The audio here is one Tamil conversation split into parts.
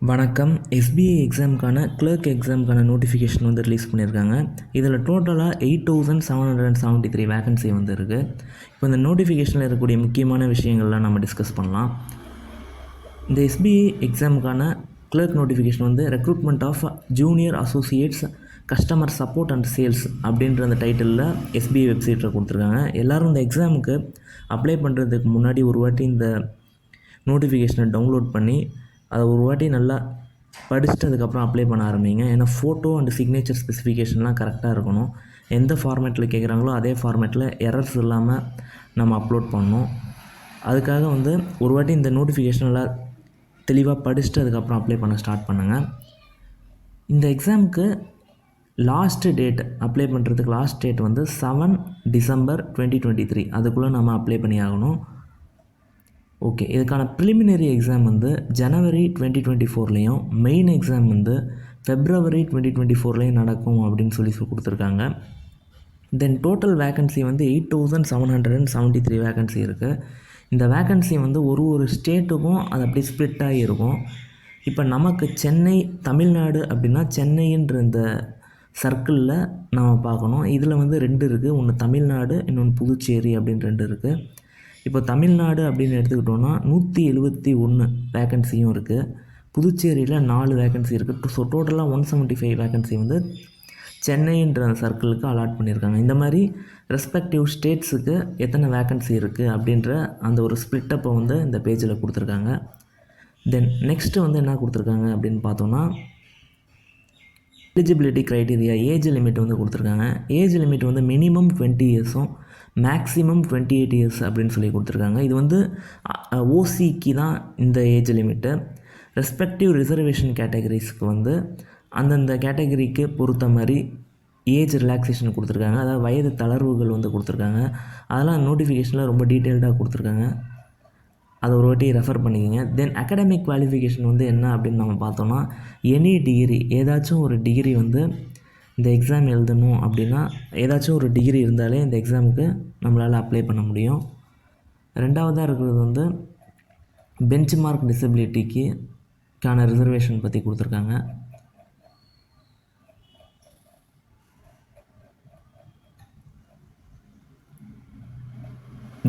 வணக்கம். எஸ்பிஐ எக்ஸாமுக்கான கிளர்க் எக்ஸாமுக்கான நோட்டிஃபிகேஷன் வந்து ரிலீஸ் பண்ணியிருக்காங்க. இதில் டோட்டலாக 8773 வேகன்சி வந்து இருக்குது. இப்போ இந்த நோட்டிஃபிகேஷனில் இருக்கக்கூடிய முக்கியமான விஷயங்கள்லாம் நம்ம டிஸ்கஸ் பண்ணலாம். இந்த எஸ்பிஐ எக்ஸாமுக்கான கிளர்க் நோட்டிஃபிகேஷன் வந்து recruitment of junior associates customer support and sales அப்படின்ற அந்த டைட்டிலில் எஸ்பிஐ வெப்சைட்டில் கொடுத்துருக்காங்க. எல்லோரும் இந்த எக்ஸாமுக்கு அப்ளை பண்ணுறதுக்கு முன்னாடி ஒரு வாட்டி இந்த நோட்டிஃபிகேஷனை டவுன்லோட் பண்ணி அதை ஒரு வாட்டி நல்லா படிச்சுட்டு அதுக்கப்புறம் அப்ளை பண்ண ஆரம்பிங்க. ஏன்னா ஃபோட்டோ அண்ட் சிக்னேச்சர் ஸ்பெசிஃபிகேஷன்லாம் கரெக்டாக இருக்கணும். எந்த ஃபார்மேட்டில் கேட்குறாங்களோ அதே ஃபார்மேட்டில் எரர்ஸ் இல்லாமல் நம்ம அப்லோட் பண்ணணும். அதுக்காக வந்து ஒரு வாட்டி இந்த நோட்டிஃபிகேஷனெல்லாம் தெளிவாக படிச்சுட்டு அதுக்கப்புறம் அப்ளை பண்ண ஸ்டார்ட் பண்ணுங்கள். இந்த எக்ஸாமுக்கு லாஸ்ட்டு டேட் அப்ளை பண்ணுறதுக்கு லாஸ்ட் டேட் வந்து 7 டிசம்பர் 2023. அதுக்குள்ளே நம்ம அப்ளை பண்ணி ஆகணும். ஓகே, இதுக்கான ப்ரிலிமினரி எக்ஸாம் வந்து ஜனவரி 2024லேயும் மெயின் எக்ஸாம் வந்து ஃபெப்ரவரி 2024லேயும் நடக்கும் அப்படின்னு சொல்லி கொடுத்துருக்காங்க. தென் டோட்டல் வேக்கன்சி வந்து 8773 வேக்கன்சி இருக்குது. இந்த வேக்கன்சி வந்து ஒரு ஸ்டேட்டுக்கும் அது அப்படி ஸ்ப்ளிட் ஆகி இருக்கும். இப்போ நமக்கு சென்னை தமிழ்நாடு அப்படின்னா சென்னைன்ற இந்த சர்க்கிளில் நம்ம பார்க்கணும். இதில் வந்து 2 இருக்குது. ஒன்று தமிழ்நாடு, இன்னொன்று புதுச்சேரி அப்படின்னு 2 இருக்குது. இப்போ தமிழ்நாடு அப்படின்னு எடுத்துக்கிட்டோன்னா 171 வேக்கன்சியும் இருக்குது. புதுச்சேரியில் 4 வேக்கன்சி இருக்குது. ஸோ டோட்டலாக 175 வேக்கன்சி வந்து சென்னைன்ற சர்க்கிளுக்கு அலாட் பண்ணியிருக்காங்க. இந்த மாதிரி ரெஸ்பெக்டிவ் ஸ்டேட்ஸுக்கு எத்தனை வேக்கன்சி இருக்குது அப்படின்ற அந்த ஒரு ஸ்ப்ளிட்டப்பை வந்து இந்த பேஜில் கொடுத்துருக்காங்க. தென் நெக்ஸ்ட்டு வந்து என்ன கொடுத்துருக்காங்க அப்படின்னு பார்த்தோன்னா எலிஜிபிலிட்டி க்ரைட்டீரியா ஏஜ் லிமிட் வந்து கொடுத்துருக்காங்க. ஏஜ் லிமிட் வந்து மினிமம் 20 இயர்ஸும் மேக்ஸிமம் 28 இயர்ஸ் அப்படின்னு சொல்லி கொடுத்துருக்காங்க. இது வந்து ஓசிக்கு தான் இந்த ஏஜ் லிமிட்டு. ரெஸ்பெக்டிவ் ரிசர்வேஷன் கேட்டகரிஸ்க்கு வந்து அந்தந்த கேட்டகரிக்கு பொறுத்த மாதிரி ஏஜ் ரிலாக்ஸேஷன் கொடுத்துருக்காங்க. அதாவது வயது தளர்வுகள் வந்து கொடுத்துருக்காங்க. அதெல்லாம் நோட்டிஃபிகேஷனில் ரொம்ப டீட்டெயில்டாக கொடுத்துருக்காங்க. அதை ஒரு வாட்டி ரெஃபர் பண்ணிக்கோங்க. தென் அகாடமிக் குவாலிஃபிகேஷன் வந்து என்ன அப்படின்னு நம்ம பார்த்தோன்னா எனி டிகிரி, ஏதாச்சும் ஒரு டிகிரி வந்து இந்த எக்ஸாம் எழுதணும் அப்படின்னா ஏதாச்சும் ஒரு டிகிரி இருந்தாலே இந்த எக்ஸாமுக்கு நம்மளால் அப்ளை பண்ண முடியும். ரெண்டாவதாக இருக்கிறது வந்து பெஞ்ச் மார்க் டிசபிலிட்டிக்கான ரிசர்வேஷன் பற்றி கொடுத்துருக்காங்க.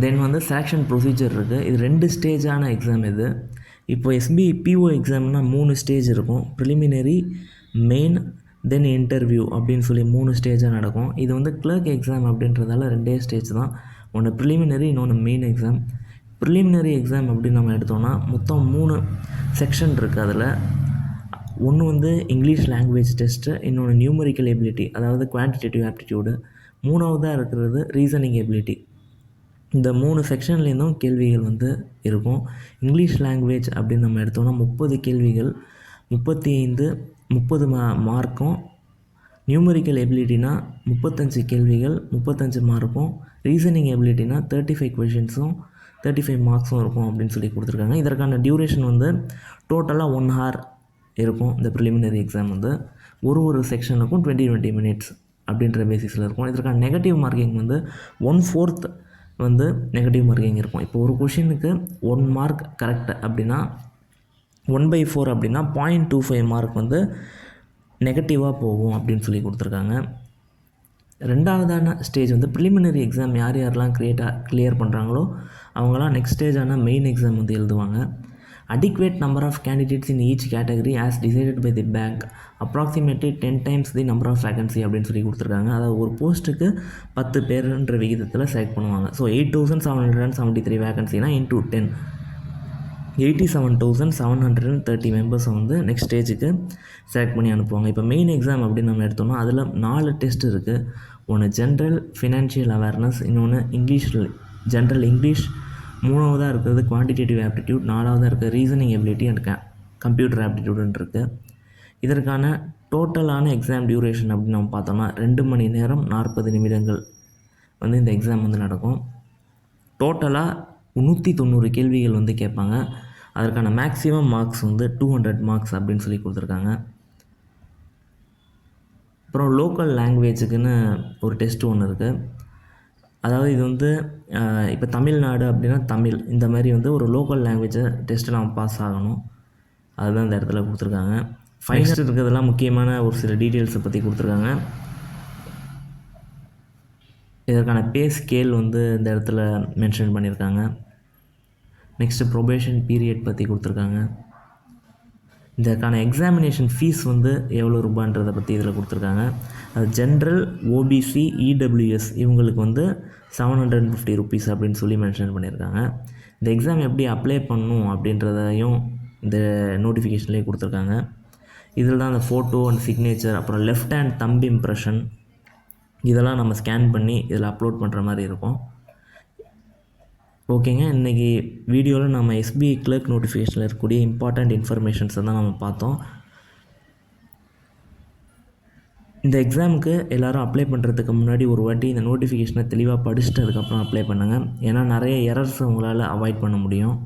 தென் வந்து செலெக்ஷன் ப்ரொசீஜர் இருக்குது. இது 2 ஸ்டேஜான எக்ஸாம் இது. இப்போ எஸ்பி பிஓ எக்ஸாம்னால் 3 ஸ்டேஜ் இருக்கும். ப்ரிலிமினரி, மெயின், தென் இன்டர்வியூ அப்படின்னு சொல்லி 3 ஸ்டேஜாக நடக்கும். இது வந்து கிளர்க் எக்ஸாம் அப்படின்றதால 2 ஸ்டேஜ் தான். ஒன்று ப்ரிலிமினரி, இன்னொன்று மெயின் எக்ஸாம். ப்ரிலிமினரி எக்ஸாம் அப்படின்னு நம்ம எடுத்தோன்னா மொத்தம் 3 செக்ஷன் இருக்குது. அதில் ஒன்று வந்து இங்கிலீஷ் லாங்குவேஜ் டெஸ்ட்டு, இன்னொன்று நியூமரிக்கல் எபிலிட்டி அதாவது குவான்டிடேட்டிவ் ஆப்டிடியூடு, மூணாவதாக இருக்கிறது ரீசனிங் எபிலிட்டி. இந்த 3 செக்ஷன்லேருந்தும் கேள்விகள் வந்து இருக்கும். இங்கிலீஷ் லாங்குவேஜ் அப்படின்னு நம்ம எடுத்தோம்னா 30 கேள்விகள், 30 மார்க்கும். நியூமரிக்கல் எபிலிட்டினா 35 கேள்விகள், 35 மார்க்கும். ரீசனிங் எபிலிட்டினா 35 கொஷின்ஸும் 35 மார்க்ஸும் இருக்கும் அப்படின்னு சொல்லி கொடுத்துருக்காங்க. இதற்கான டியூரேஷன் வந்து டோட்டலாக 1 hour இருக்கும். இந்த ப்ரிலிமினரி எக்ஸாம் வந்து ஒரு செக்ஷனுக்கும் 20 minutes அப்படின்ற பேசிஸில் இருக்கும். இதற்கான நெகட்டிவ் மார்க்கிங் வந்து 1/4 வந்து நெகட்டிவ் மார்க்கிங் இருக்கும். இப்போ ஒரு கொஷினுக்கு 1 மார்க் கரெக்ட் அப்படின்னா 1/4 அப்படின்னா 0.25 மார்க் வந்து நெகட்டிவாக போகும் அப்படின்னு சொல்லி கொடுத்துருக்காங்க. ரெண்டாவதான ஸ்டேஜ் வந்து ப்ரிலிமினரி எக்ஸாம் யாரெல்லாம் கிளியர் பண்ணுறாங்களோ அவங்களாம் நெக்ஸ்ட் ஸ்டேஜான மெயின் எக்ஸாம் வந்து எழுதுவாங்க. adequate number of candidates in each category as decided by the bank approximately 10 times the number of vacancy அப்படின்னு சொல்லி கொடுத்துருக்காங்க. அதாவது ஒரு போஸ்ட்டுக்கு 10 பேருன்ற விகிதத்தில் செலக்ட் பண்ணுவாங்க. ஸோ 8773 வேகன்சினா இன்டூ 10 87,730 மெம்பர்ஸை வந்து நெக்ஸ்ட் ஸ்டேஜுக்கு செலக்ட் பண்ணி அனுப்புவாங்க. இப்போ மெயின் எக்ஸாம் அப்படின்னு நம்ம எடுத்தோம்னா அதில் 4 டெஸ்ட் இருக்குது. ஒன்று ஜென்ரல் ஃபினான்ஷியல் அவேர்னஸ், இன்னொன்று ஜென்ரல் இங்கிலீஷ், மூணாவதாக இருக்கிறது குவான்டிடேட்டிவ் ஆப்டிடியூட், நாலாவதாக இருக்கிறது ரீசனிங் எபிலிட்டி அண்ட் கம்ப்யூட்டர் ஆப்டிடியூடுன்னு இருக்குது. இதற்கான டோட்டலான எக்ஸாம் டியூரேஷன் அப்படின்னு நம்ம பார்த்தோம்னா 2 மணி நேரம் 40 நிமிடங்கள் வந்து இந்த எக்ஸாம் வந்து நடக்கும். டோட்டலாக 190 கேள்விகள் வந்து கேட்பாங்க. அதற்கான மேக்ஸிமம் மார்க்ஸ் வந்து 200 மார்க்ஸ் அப்படின்னு சொல்லி கொடுத்துருக்காங்க. அப்புறம் லோக்கல் லாங்குவேஜுக்குன்னு ஒரு டெஸ்ட்டு ஒன்று இருக்குது. அதாவது இது வந்து இப்போ தமிழ்நாடு அப்படின்னா தமிழ், இந்த மாதிரி வந்து ஒரு லோக்கல் லாங்குவேஜை டெஸ்ட்டு நம்ம பாஸ் ஆகணும். அதுதான் இந்த இடத்துல கொடுத்துருக்காங்க. ஃபைனல் இருக்கிறதெல்லாம் முக்கியமான ஒரு சில டீட்டெயில்ஸை பற்றி கொடுத்துருக்காங்க. இதற்கான பே ஸ்கேல் வந்து இந்த இடத்துல மென்ஷன் பண்ணியிருக்காங்க. நெக்ஸ்ட்டு ப்ரொபேஷன் பீரியட் பற்றி கொடுத்துருக்காங்க. இதற்கான எக்ஸாமினேஷன் ஃபீஸ் வந்து எவ்வளோ ரூபான்றதை பற்றி இதில் கொடுத்துருக்காங்க. அது ஜென்ரல், ஓபிசி, இடபிள்யூஎஸ் இவங்களுக்கு வந்து 750 ருபீஸ் அப்படின்னு சொல்லி மென்ஷன் பண்ணியிருக்காங்க. இந்த எக்ஸாம் எப்படி அப்ளை பண்ணணும் அப்படின்றதையும் இந்த நோட்டிஃபிகேஷன்லேயே கொடுத்துருக்காங்க. இதில் தான் அந்த ஃபோட்டோ அண்ட் சிக்னேச்சர், அப்புறம் லெஃப்ட் ஹேண்ட் தம்ப் இம்ப்ரெஷன் இதெல்லாம் நம்ம ஸ்கேன் பண்ணி இதில் அப்லோட் பண்ணுற மாதிரி இருக்கும். ஓகேங்க, இன்றைக்கி வீடியோவில் நம்ம எஸ்பிஐ கிளர்க் நோட்டிஃபிகேஷனில் இருக்கக்கூடிய இம்பார்ட்டண்ட் இன்ஃபர்மேஷன்ஸை தான் நம்ம பார்த்தோம். இந்த எக்ஸாமுக்கு எல்லோரும் அப்ளை பண்ணுறதுக்கு முன்னாடி ஒரு வாட்டி இந்த நோட்டிஃபிகேஷனை தெளிவாக படிச்சுட்டு அதுக்கப்புறம் அப்ளை பண்ணுங்கள். ஏன்னா நிறைய எரர்ஸ் உங்களால் அவாய்ட் பண்ண முடியும்.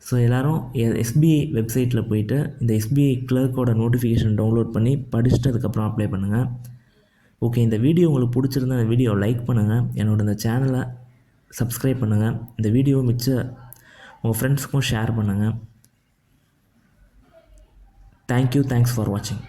ஸோ எல்லோரும் எஸ்பிஐ வெப்சைட்டில் போயிட்டு இந்த எஸ்பிஐ கிளர்க்கோட நோட்டிஃபிகேஷன் டவுன்லோட் பண்ணி படிச்சுட்டு அதுக்கப்புறம் அப்ளை பண்ணுங்கள். ஓகே, இந்த வீடியோ உங்களுக்கு பிடிச்சிருந்தா இந்த வீடியோவை லைக் பண்ணுங்கள், என்னோட இந்த சேனலை சப்ஸ்கிரைப் பண்ணுங்கள், இந்த வீடியோ உங்கள் ஃப்ரெண்ட்ஸுக்கும் ஷேர் பண்ணுங்கள். தேங்க்யூ, தேங்க்ஸ் ஃபார் வாட்சிங்.